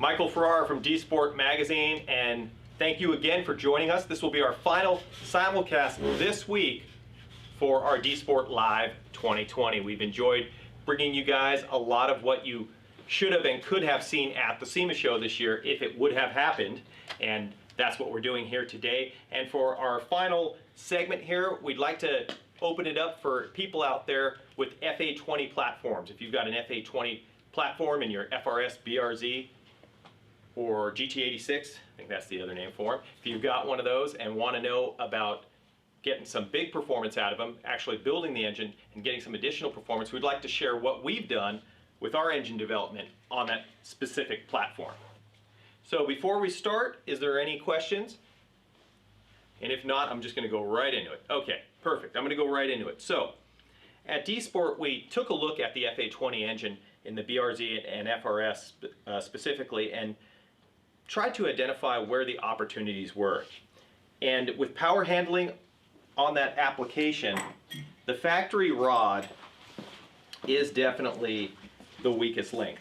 Michael Farrar from DSPORT magazine, and thank you again for joining us. This will be our final simulcast this week for our DSPORT Live 2020. We've enjoyed bringing you guys a lot of what you should have and could have seen at the SEMA show this year if it would have happened, and that's what we're doing here today. And for our final segment here, we'd like to open it up for people out there with FA20 platforms. If you've got an FA20 platform in your FRS, BRZ, or GT86, I think that's the other name for them. If you've got one of those and want to know about getting some big performance out of them, actually building the engine and getting some additional performance, we'd like to share what we've done with our engine development on that specific platform. So before we start, is there any questions? And if not, I'm just going to go right into it. Okay, perfect. I'm going to go right into it. So at DSPORT, we took a look at the FA20 engine in the BRZ and FRS specifically, and tried to identify where the opportunities were. And with power handling on that application, the factory rod is definitely the weakest link.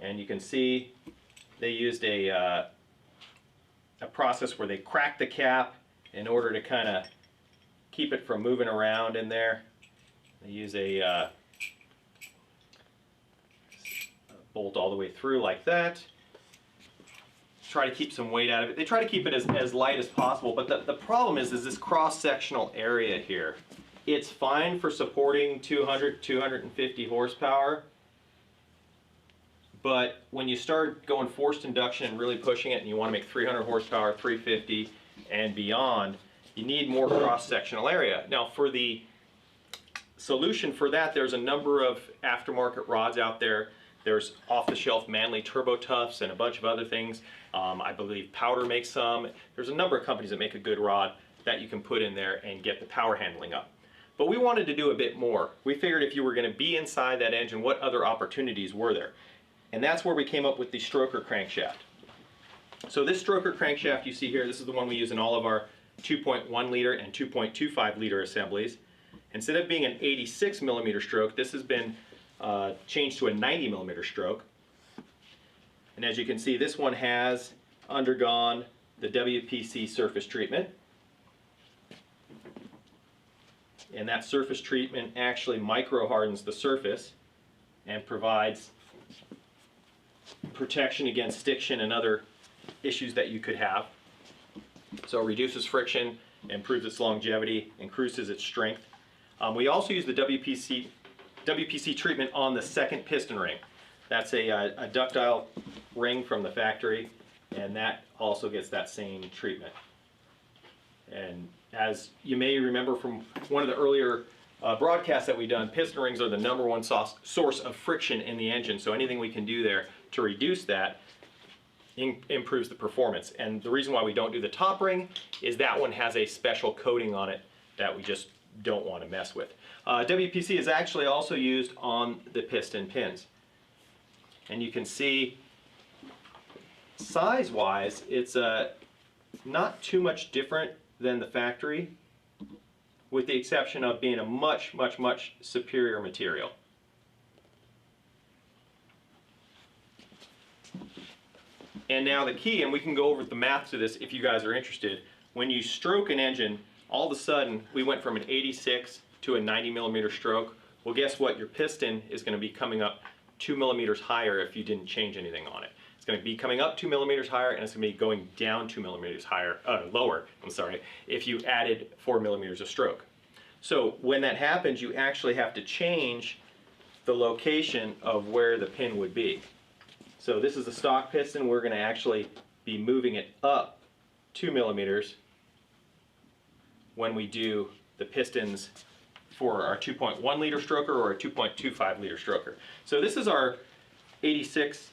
And you can see they used a process where they cracked the cap in order to kind of keep it from moving around in there. They use a bolt all the way through like that. Try to keep some weight out of it. They try to keep it as light as possible, but the problem is this cross-sectional area here. It's fine for supporting 200, 250 horsepower, but when you start going forced induction and really pushing it and you want to make 300 horsepower, 350 and beyond, you need more cross-sectional area. Now for the solution for that, there's a number of aftermarket rods out there. There's off-the-shelf Manley Turbo Toughs and a bunch of other things. I believe Powder makes some. There's a number of companies that make a good rod that you can put in there and get the power handling up. But we wanted to do a bit more. We figured if you were going to be inside that engine, what other opportunities were there? And that's where we came up with the stroker crankshaft. So this stroker crankshaft you see here, this is the one we use in all of our 2.1 liter and 2.25 liter assemblies. Instead of being an 86 millimeter stroke, this has been changed to a 90 millimeter stroke. And as you can see, this one has undergone the WPC surface treatment. And that surface treatment actually micro hardens the surface and provides protection against stiction and other issues that you could have. So it reduces friction, improves its longevity, increases its strength. We also use the WPC treatment on the second piston ring. That's a ductile ring from the factory, and that also gets that same treatment. And as you may remember from one of the earlier broadcasts that we've done, piston rings are the #1 source of friction in the engine, so anything we can do there to reduce that improves the performance. And the reason why we don't do the top ring is that one has a special coating on it that we just don't want to mess with. WPC is actually also used on the piston pins. And you can see size-wise, it's not too much different than the factory, with the exception of being a much superior material. And now the key, and we can go over the math to this if you guys are interested, when you stroke an engine, all of a sudden we went from an 86 to a 90 millimeter stroke. Well, guess what? Your piston is going to be coming up 2 millimeters higher if you didn't change anything on it. It's going to be coming up 2 millimeters higher, and it's going to be going down 2 millimeters higher, lower, I'm sorry, if you added 4 millimeters of stroke. So when that happens, you actually have to change the location of where the pin would be. So this is the stock piston. We're going to actually be moving it up 2 millimeters when we do the pistons for our 2.1 liter stroker or a 2.25 liter stroker. So this is our 86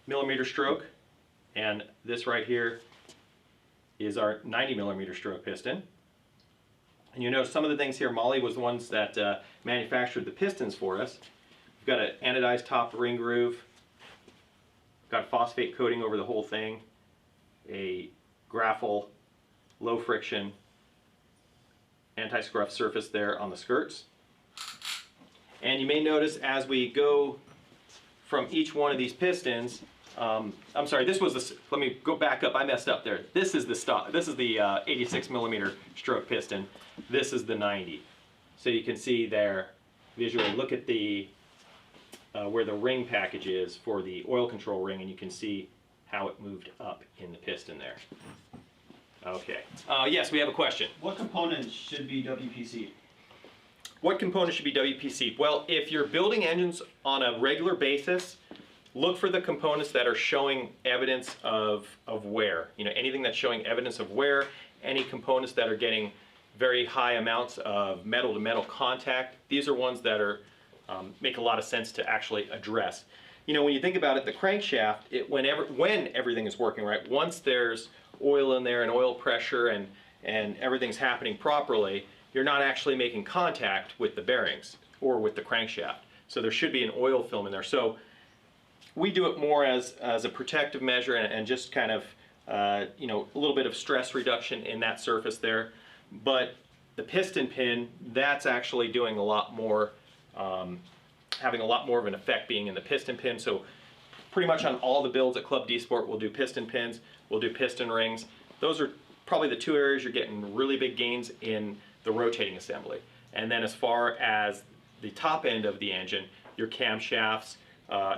millimeter stroke, and this right here is our 90 millimeter stroke piston. And you know some of the things here, Molly was the ones that manufactured the pistons for us. We've got an anodized top ring groove, got phosphate coating over the whole thing, a graphel low friction anti-scruff surface there on the skirts. And you may notice as we go from each one of these pistons, I'm sorry, this was the, let me go back up, I messed up there. This is the stock, this is the 86 millimeter stroke piston. This is the 90. So you can see there visually, look at the where the ring package is for the oil control ring, and you can see how it moved up in the piston there. Okay, yes, we have a question. What components should be WPC? What components should be WPC? Well, if you're building engines on a regular basis, look for the components that are showing evidence of wear. You know, anything that's showing evidence of wear, any components that are getting very high amounts of metal-to-metal contact, these are ones that are make a lot of sense to actually address. You know, when you think about it, the crankshaft, when everything is working right, once there's oil in there and oil pressure and everything's happening properly, you're not actually making contact with the bearings or with the crankshaft. So there should be an oil film in there. So we do it more as a protective measure and just kind of, you know, a little bit of stress reduction in that surface there. But the piston pin, that's actually doing a lot more, having a lot more of an effect being in the piston pin. So pretty much on all the builds at Club DSPORT, we'll do piston pins, we'll do piston rings. Those are probably the two areas you're getting really big gains in the rotating assembly. And then as far as the top end of the engine, your camshafts,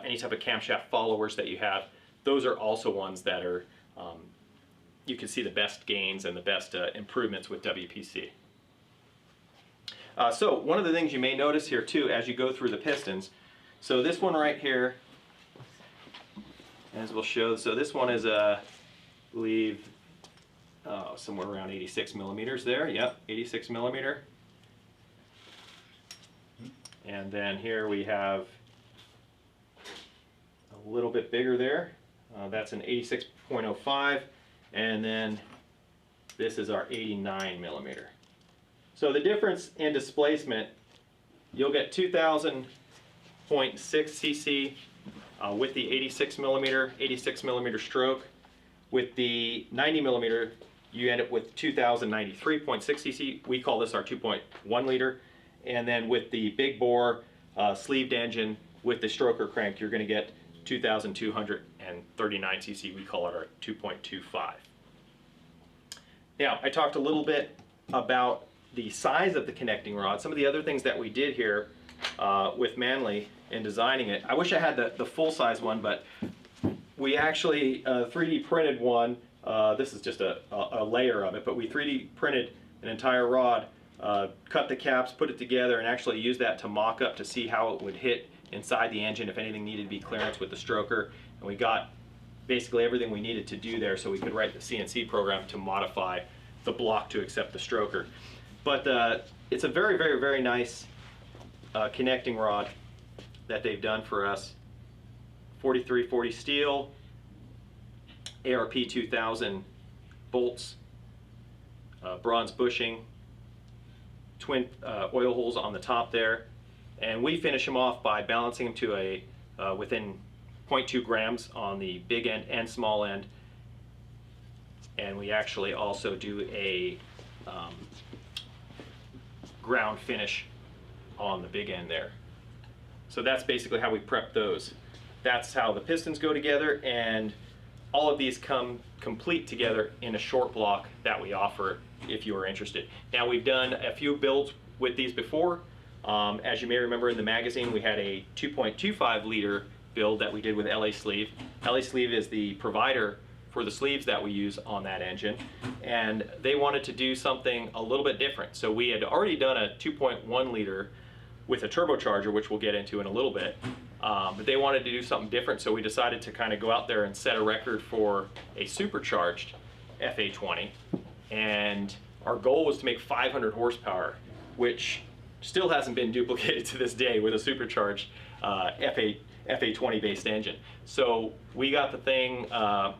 any type of camshaft followers that you have, those are also ones that are, you can see the best gains and the best improvements with WPC. So one of the things you may notice here too as you go through the pistons, so this one right here, as we'll show, so this one is I believe somewhere around 86 millimeters there. Yep, 86 millimeter. And then here we have a little bit bigger there. That's an 86.05. And then this is our 89 millimeter. So the difference in displacement, you'll get 2000.6 cc with the 86 millimeter stroke. With the 90 millimeter, you end up with 2093.6 cc. We call this our 2.1 liter. And then with the big bore sleeved engine with the stroker crank, you're going to get 2239 cc. We call it our 2.25. Now, I talked a little bit about the size of the connecting rod. Some of the other things that we did here with Manley in designing it. I wish I had the full-size one, but we actually 3D printed one. This is just a layer of it, but we 3D printed an entire rod, cut the caps, put it together, and actually used that to mock up to see how it would hit inside the engine if anything needed to be clearance with the stroker. And we got basically everything we needed to do there so we could write the CNC program to modify the block to accept the stroker. But it's a very, very, very nice connecting rod that they've done for us. 4340 steel, ARP 2000 bolts, bronze bushing, twin oil holes on the top there, and we finish them off by balancing them to a within 0.2 grams on the big end and small end, and we actually also do a ground finish on the big end there. So that's basically how we prep those. That's how the pistons go together, and all of these come complete together in a short block that we offer if you are interested. Now, we've done a few builds with these before. As you may remember in the magazine, we had a 2.25 liter build that we did with LA Sleeve. LA Sleeve is the provider for the sleeves that we use on that engine, and they wanted to do something a little bit different. So we had already done a 2.1 liter with a turbocharger, which we'll get into in a little bit, but they wanted to do something different, so we decided to kind of go out there and set a record for a supercharged FA20, and our goal was to make 500 horsepower, which still hasn't been duplicated to this day with a supercharged FA20 based engine. So we got the thing,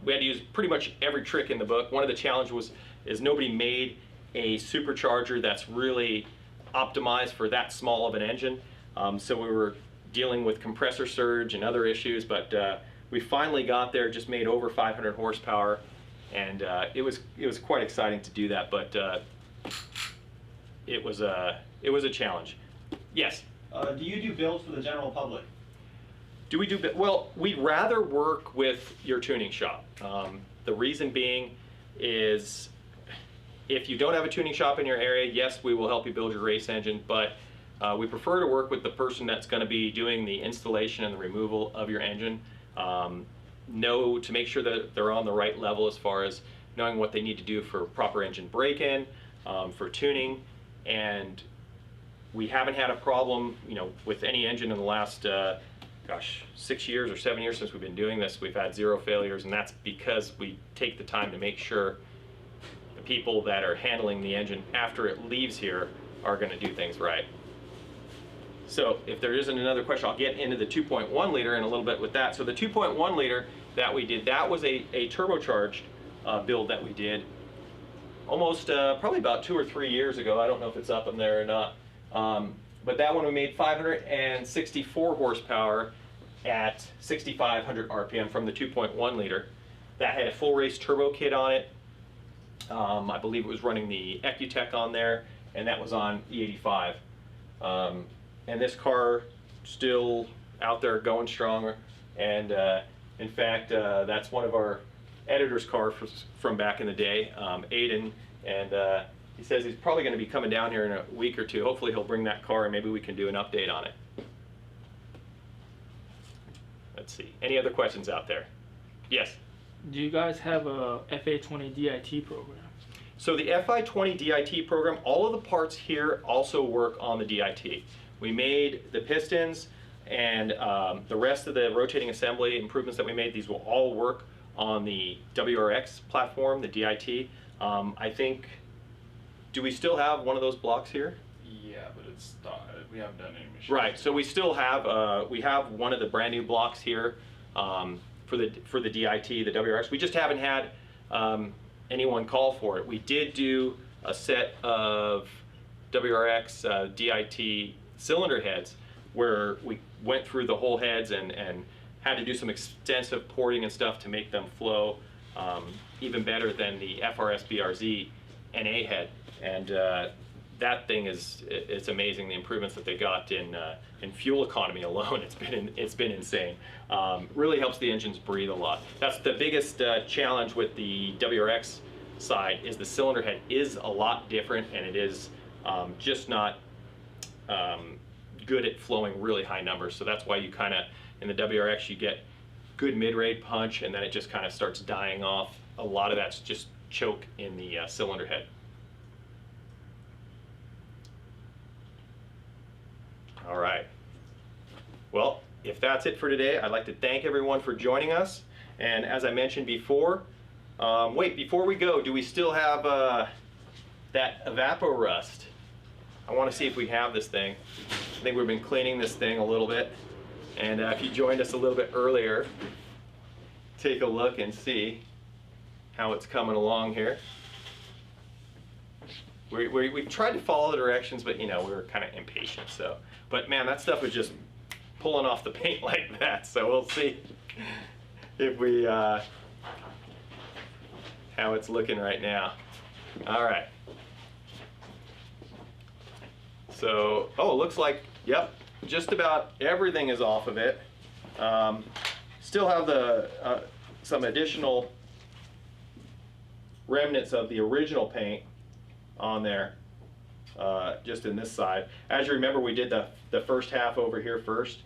we had to use pretty much every trick in the book. One of the challenges is nobody made a supercharger that's really optimized for that small of an engine. So we were dealing with compressor surge and other issues, but we finally got there, just made over 500 horsepower, and it was quite exciting to do that, but it was a challenge. Yes? Do you do builds for the general public? Do we do, well, we'd rather work with your tuning shop. The reason being is if you don't have a tuning shop in your area, yes, we will help you build your race engine, but we prefer to work with the person that's going to be doing the installation and the removal of your engine. To make sure that they're on the right level as far as knowing what they need to do for proper engine break-in, for tuning, and we haven't had a problem, with any engine in the last, 6 years or 7 years since we've been doing this. We've had 0 failures, and that's because we take the time to make sure the people that are handling the engine after it leaves here are going to do things right. So if there isn't another question, I'll get into the 2.1 liter in a little bit with that. So the 2.1 liter that we did, that was a turbocharged build that we did almost probably about 2 or 3 years ago. I don't know if it's up in there or not. But that one we made 564 horsepower at 6,500 RPM from the 2.1 liter. That had a full race turbo kit on it. I believe it was running the Ecutech on there, and that was on E85. And this car still out there going strong. And in fact, that's one of our editor's cars from back in the day, Aiden, and he says he's probably going to be coming down here in a week or two. Hopefully he'll bring that car and maybe we can do an update on it. Let's see. Any other questions out there? Yes? Do you guys have a FA20 DIT program? So the FI20 DIT program, all of the parts here also work on the DIT. We made the pistons and the rest of the rotating assembly improvements that we made, these will all work on the WRX platform, the DIT. I think, do we still have one of those blocks here? Yeah, but it's not, we haven't done any machines. Right, so we still have, we have one of the brand new blocks here for the DIT, the WRX. We just haven't had anyone call for it. We did do a set of WRX DIT cylinder heads where we went through the whole heads and had to do some extensive porting and stuff to make them flow even better than the FRS BRZ NA head. And that thing it's amazing, the improvements that they got in fuel economy alone. It's been insane. Really helps the engines breathe a lot. That's the biggest challenge with the WRX side, is the cylinder head is a lot different, and it is just not good at flowing really high numbers. So that's why you kind of, in the WRX, you get good mid-rate punch, and then it just kind of starts dying off. A lot of that's just choke in the cylinder head. All right. Well, if that's it for today, I'd like to thank everyone for joining us. And as I mentioned before, wait, before we go, do we still have that evapor rust? I want to see if we have this thing. I think we've been cleaning this thing a little bit. And if you joined us a little bit earlier, take a look and see how it's coming along here. We tried to follow the directions, but we were kind of impatient. So, but man, that stuff was just pulling off the paint like that. So we'll see if we how it's looking right now. All right. So, oh, it looks like, yep, just about everything is off of it. Still have the some additional remnants of the original paint on there, just in this side. As you remember, we did the first half over here first,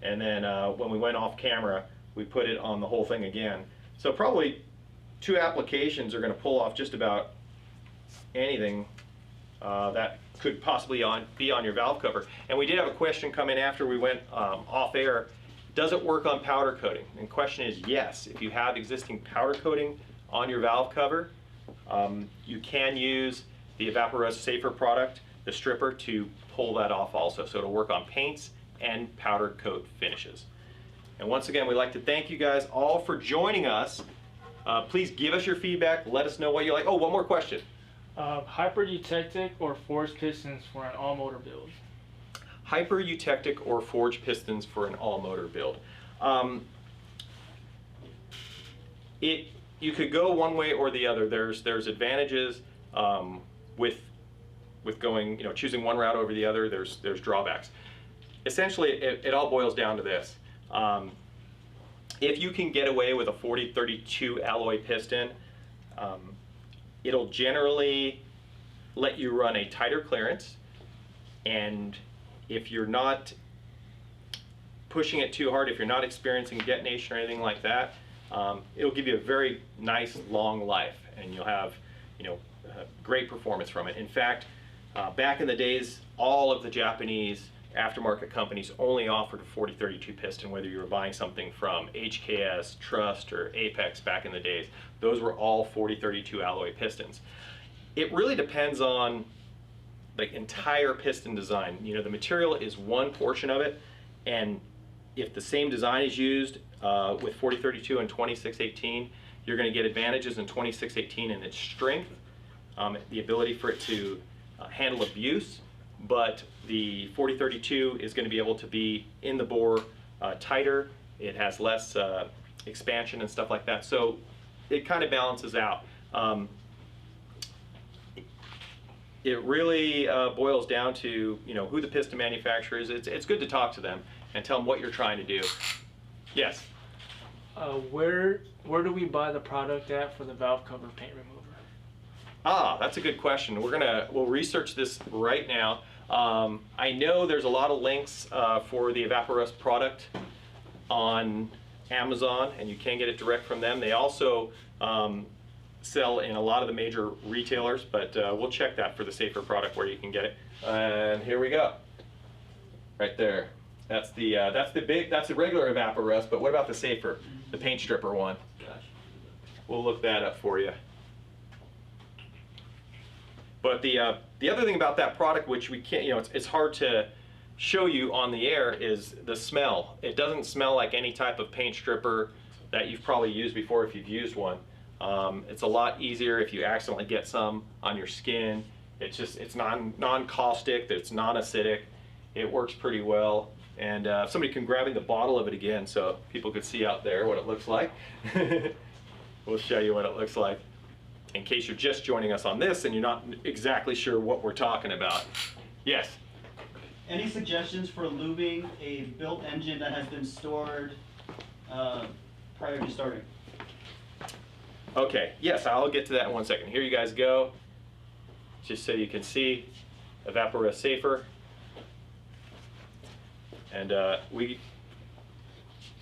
and then when we went off camera, we put it on the whole thing again. So probably 2 applications are going to pull off just about anything that could possibly be on your valve cover. And we did have a question come in after we went off air. Does it work on powder coating? And the question is yes. If you have existing powder coating on your valve cover, you can use the Evaporust Safer product, the stripper, to pull that off also. So it'll work on paints and powder coat finishes. And once again, we'd like to thank you guys all for joining us. Please give us your feedback. Let us know what you like. Oh, one more question. Hyper-eutectic or forged pistons for an all-motor build? Hyper-eutectic or forged pistons for an all-motor build. You could go one way or the other. There's advantages with going, choosing one route over the other. There's drawbacks. essentially it all boils down to this. If you can get away with a 4032 alloy piston, it'll generally let you run a tighter clearance, and if you're not pushing it too hard, if you're not experiencing detonation or anything like that, it'll give you a very nice long life, and you'll have, you know, great performance from it. In fact, back in the days, all of the Japanese aftermarket companies only offered a 4032 piston, whether you were buying something from HKS, Trust, or Apex back in the days. Those were all 4032 alloy pistons. It really depends on the entire piston design. You know, the material is one portion of it, and if the same design is used with 4032 and 2618, you're going to get advantages in 2618 in its strength, the ability for it to handle abuse, but the 4032 is going to be able to be in the bore tighter. It has less expansion and stuff like that, so it kind of balances out. It really boils down to, you know, who the piston manufacturer is. It's good to talk to them and tell them what you're trying to do. Yes? Where do we buy the product at for the valve cover paint remover? Ah, that's a good question. We'll research this right now. I know there's a lot of links for the Evaporust product on Amazon, and you can get it direct from them. They also sell in a lot of the major retailers, but we'll check that for the safer product where you can get it. And here we go, right there. That's the regular Evaporust, but what about the safer, the paint stripper one? We'll look that up for you. But the other thing about that product, which we can't, you know, it's hard to show you on the air, is the smell. It doesn't smell like any type of paint stripper that you've probably used before if you've used one. It's a lot easier if you accidentally get some on your skin. It's non-caustic, it's non-acidic. It works pretty well. And somebody can grab the bottle of it again so people could see out there what it looks like. We'll show you what it looks like, in case you're just joining us on this and you're not exactly sure what we're talking about. Yes? Any suggestions for lubing a built engine that has been stored prior to starting? Okay, yes, I'll get to that in 1 second. Here you guys go, just so you can see Evaporust Safer. And we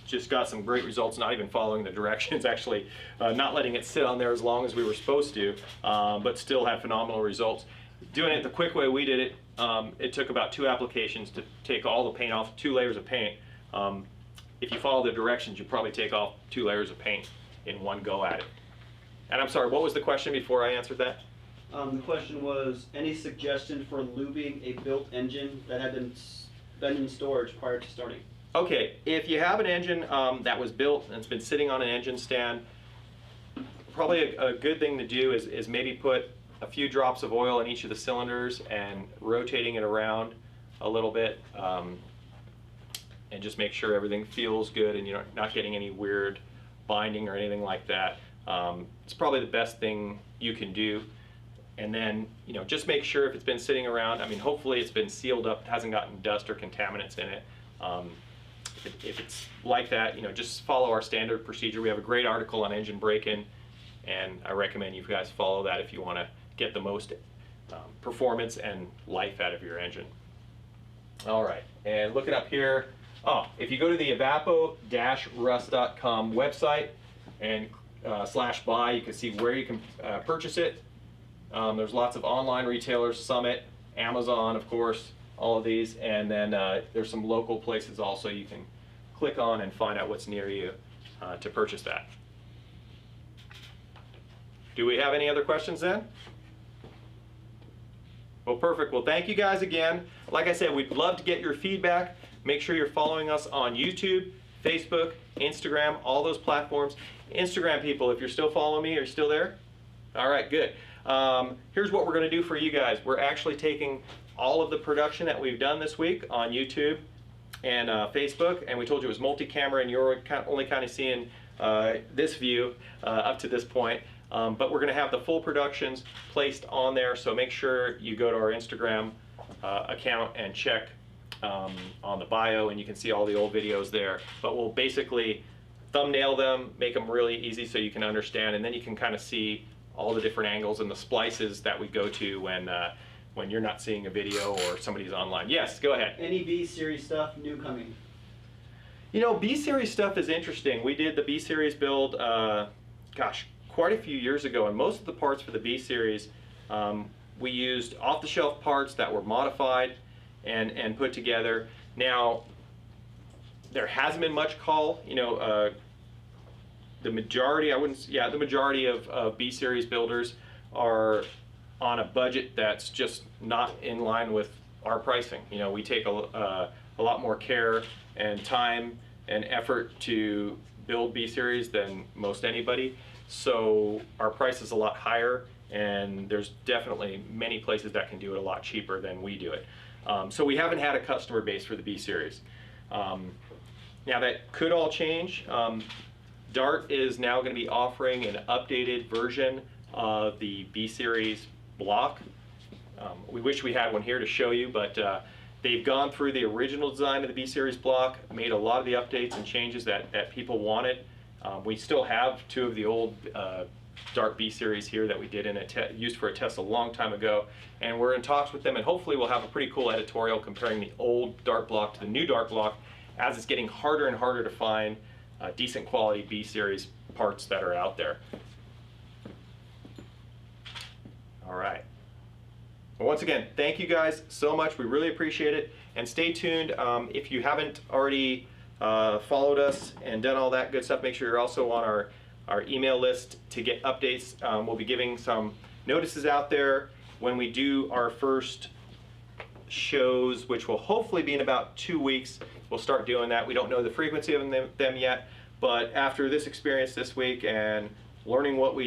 just got some great results, not even following the directions, actually not letting it sit on there as long as we were supposed to, but still had phenomenal results. Doing it the quick way we did it, it took about 2 applications to take all the paint off, 2 layers of paint. If you follow the directions, you probably take off 2 layers of paint in one go at it. And I'm sorry, what was the question before I answered that? The question was, any suggestion for lubing a built engine that had been in storage prior to starting? Okay, if you have an engine that was built and it's been sitting on an engine stand, probably a good thing to do is maybe put a few drops of oil in each of the cylinders and rotating it around a little bit, and just make sure everything feels good and you're not getting any weird binding or anything like that. It's probably the best thing you can do. And then, you know, just make sure if it's been sitting around, I mean, hopefully it's been sealed up, hasn't gotten dust or contaminants in it. If it's like that, you know, just follow our standard procedure. We have a great article on engine break-in, and I recommend you guys follow that if you want to get the most performance and life out of your engine. All right, and looking up here, if you go to the evapo-rust.com website and /buy, you can see where you can purchase it. There's lots of online retailers, Summit, Amazon, of course, all of these, and then there's some local places also you can click on and find out what's near you to purchase that. Do we have any other questions then? Well, perfect. Well, thank you guys again. Like I said, we'd love to get your feedback. Make sure you're following us on YouTube, Facebook, Instagram, all those platforms. Instagram people, if you're still following me, are you still there? All right, good. Here's what we're going to do for you guys. We're actually taking all of the production that we've done this week on YouTube and Facebook, and we told you it was multi-camera, and you're only kind of seeing this view up to this point. But we're going to have the full productions placed on there, so make sure you go to our Instagram account and check on the bio, and you can see all the old videos there. But we'll basically thumbnail them, make them really easy so you can understand, and then you can kind of see all the different angles and the splices that we go to when you're not seeing a video or somebody's online. Yes, go ahead. Any B series stuff new coming? You know, B series stuff is interesting. We did the B series build, gosh, quite a few years ago, and most of the parts for the B series, we used off-the-shelf parts that were modified and put together. Now, there hasn't been much call. You know, the majority, the majority of B series builders are on a budget that's just not in line with our pricing. You know, we take a lot more care and time and effort to build B series than most anybody. So our price is a lot higher, and there's definitely many places that can do it a lot cheaper than we do it. So we haven't had a customer base for the B series. Now that could all change. Dart is now going to be offering an updated version of the B series block. We wish we had one here to show you, but they've gone through the original design of the B series block, made a lot of the updates and changes that people wanted. We still have two of the old Dart B series here that we did used for a test a long time ago, and we're in talks with them, and hopefully we'll have a pretty cool editorial comparing the old Dart block to the new Dart block, as it's getting harder and harder to find decent quality B series parts that are out there. All right. Well, once again, thank you guys so much. We really appreciate it. And stay tuned. If you haven't already followed us and done all that good stuff, make sure you're also on our email list to get updates. We'll be giving some notices out there when we do our first shows, which will hopefully be in about 2 weeks. We'll start doing that. We don't know the frequency of them yet, but after this experience this week and learning what we